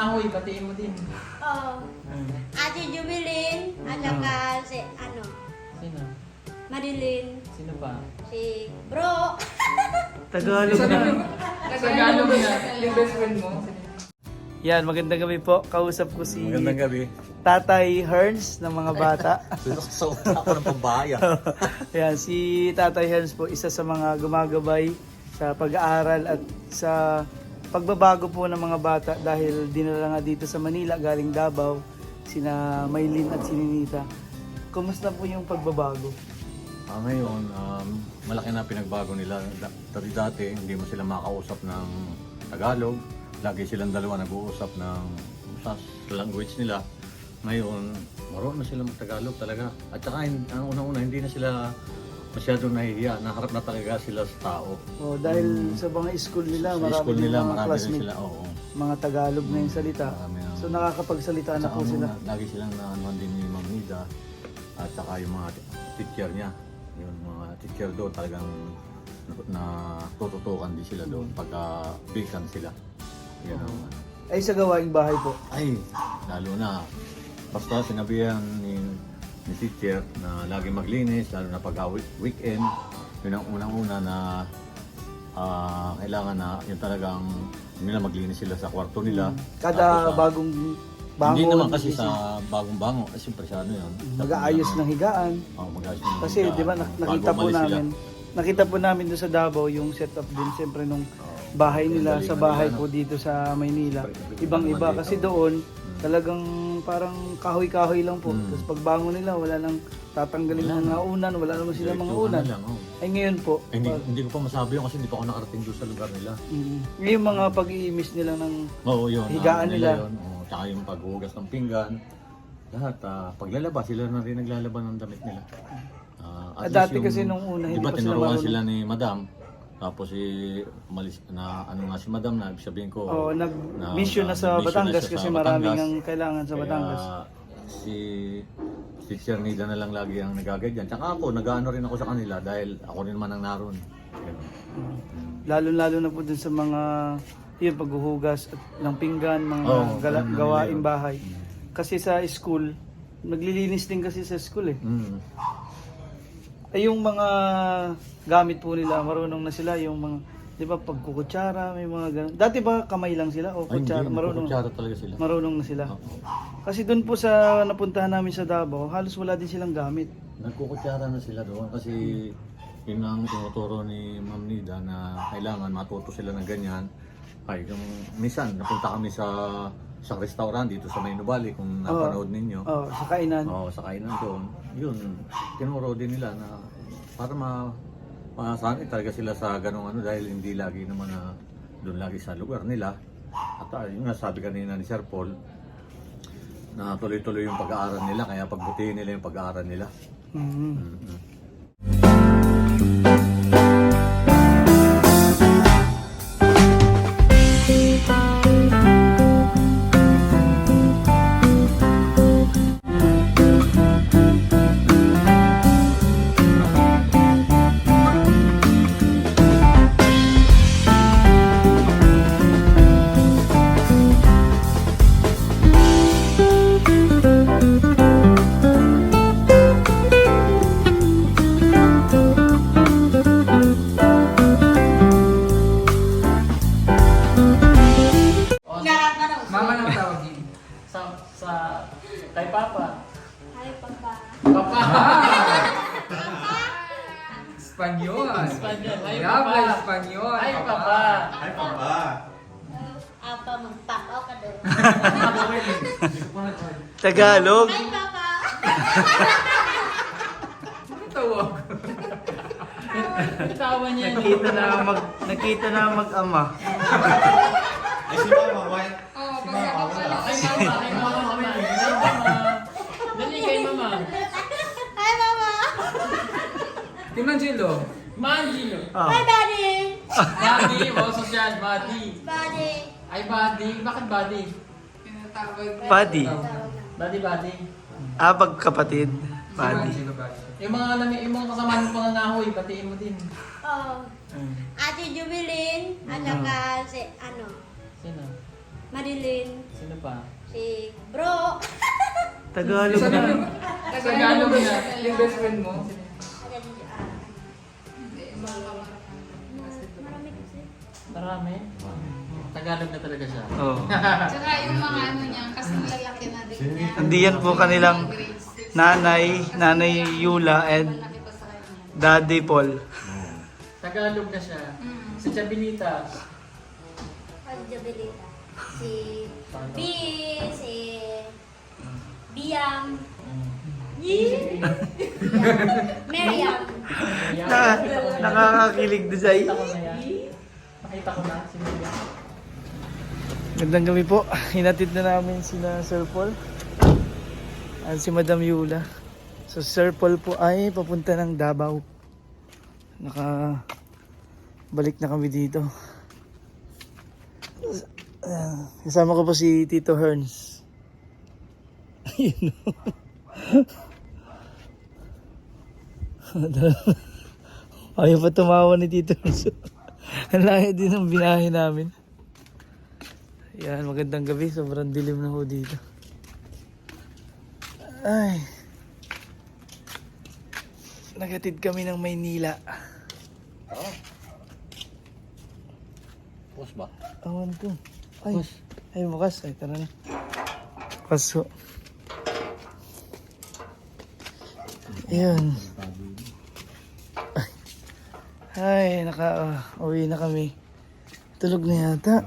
nangangahoy, batiin mo din. Oh. Ate Jubilin, at saka si, Sino? Marilyn, Sino pa? si Bro. Tagalog na. Tagalog na. Yung best friend mo. Yan, magandang gabi po. Kausap ko si Magandang gabi. Tatay Herns ng mga bata. So, ako ng pambaya. Yan, si Tatay Herns po, isa sa mga gumagabay sa pag-aaral at sa pagbabago po ng mga bata dahil dinala nga dito sa Manila, galing Davao, sina Maylin at si Ninita. Kumusta po yung pagbabago? Ngayon, malaki na pinagbago nila. Dati hindi mo sila makausap ng Tagalog. Lagi silang dalawa nag-uusap ng sa language nila. Ngayon, marunong na sila mag-Tagalog talaga. At saka, ang unang-una, hindi na sila masyadong nahihiya. Naharap na talaga sila sa tao. Oh, dahil sa mga school nila, Sa marami school din nila, mga marami classmate, rin sila. Oo. mga Tagalog na yung salita. Marami na. So nakakapagsalita na po sila. Lagi silang naanuhan din ni Ma'am Nida. At saka yung mga teacher niya. Yung mga teacher doon talagang natututukan din sila doon pagka bikan sila. Yan ang Ay sa gawaing bahay po. ay, lalo na. Basta sinabihan ni teacher na lagi maglinis, lalo na pag weekend. Yun ang unang-una na kailangan na yung talagang nila maglinis sila sa kwarto nila. Kada Tapos, bagong bangon. hindi naman kasi sa bagong bango, kasi siyempre sa ano yun. mag-aayos ng higaan. Mag-aayos ng Kasi higaan. di ba nakita Bago po umalis sila. namin. Nakita po namin doon sa Davao yung setup din siyempre nung bahay nila sa bahay po dito sa Maynila. Ibang-iba kasi doon talagang parang kahoy-kahoy lang po. Tapos pagbangon nila wala nang tatanggalin ng mga unan, wala naman sila mga unan. Lang, oh. Ay ngayon po, Hindi ko pa masabi yun kasi hindi pa ako nakarating doon sa lugar nila. yung mga pag-iimis nila ng Oo, yun. higaan nila. Yun. Oo, tsaka yung paghugas ng pinggan. Lahat, paglalaba, sila na rin naglalaban ng damit nila. At dati least kasi nung una, hindi diba, pa sila tinuruan marunong. sila ni Madam. Tapos umalis na ano nga si Madam na sabihin ko. Oh, nag-mission na sa nag-mission Batangas siya kasi sa maraming Batangas. ang kailangan sa Batangas. Kaya si Teacher Nida na lang lagi ang nagagad dyan. Tsaka ako, nag-ano rin ako sa kanila dahil ako rin naman ang naroon. Lalo-lalo na po dun sa mga yun, paghuhugas at ng pinggan, mga ganun na gawaing nila yun. bahay. Kasi sa school, naglilinis din kasi sa school eh. Ay yung mga gamit po nila, marunong na sila yung mga, di ba, pagkukutsara, may mga ganun. Dati ba kamay lang sila o Ay, kutsara? hindi, Marunong, kutsara talaga sila. marunong na sila. Oo. Kasi doon po sa napuntahan namin sa Davao, halos wala din silang gamit. Nagkukutsara na sila doon kasi yun ang tinuturo ni Ma'am Nida na kailangan matuto sila ng ganyan. Ay, yung minsan napunta kami sa restaurant dito sa Maynubali kung napanood ninyo. Oh, sa kainan. Oo, sa kainan doon. Yun, tinuro din nila na para masanay talaga sila sa ganong ano dahil hindi lagi naman na doon lagi sa lugar nila. At yung nasabi kanina ni Sir Paul na tuloy-tuloy yung pag-aaral nila kaya pagbutihin nila yung pag-aaral nila. Mama nang tawagin. Sa kay Papa. Hi, Papa. Papa. Espanyol. Espanyol. Ay, Habla Papa. Espanyol. Ay, Papa. Ay, papa! Apa, magpapa ka doon. Tagalog. Hi, Papa. Tawag. Tawa niya. Nakita na mag-ama. Ay, si Mama, why? Oh, pagkakapala. Ay, mama. Ay, mama. Mama. Ay, mama. Dali kay mama. Hi, Mama. Timangelo. Mangilo. Hi, Daddy. Buddy. Wow, social. Buddy. Daddy. Ay, buddy. Bakit buddy? Buddy. Buddy. Kapatid. Buddy. Timangelo ba? Yung mga kasama ng pangangahoy, batiin mo din. Oh. Ate Jubilin, at saka si, Sino? Marilyn, Sino pa? si Bro. Tagalog Sabi mo, na. Tagalog na. Yung best friend mo. Ayan dito. Marami kasi. Marami. Tagalog na talaga siya. Oh. Tsaka yung mga ano niya, kasing lalaki na din niya. Hindi yan po kanilang nanay Yula and Malaki pa sa kanya. Daddy Paul. Tagalog na siya. Si Chabinita. Ang Jabilita. Si B, si Biam. Yee! Miriam. Nakakakilig doon sa Nakita ko na yan. Nakita ko na. Si Mia. Gandang gabi po. Hinatid na namin sina Sir Paul at si Madam Yula. So Sir Paul po ay papunta ng Davao. Balik na kami dito. Kasama ko po si Tito Herns. Ayun. Ayaw pa tumawa ni Tito Herns. Ang layo din ang binahe namin. Yan, magandang gabi. Sobrang dilim na ho dito. Ay. Nagatid kami ng Maynila. Pus ba? Awan ko. Ay, ay bukas. Ay, tara na. Paso. Ayan. Ay, uwi na kami. Tulog na yata.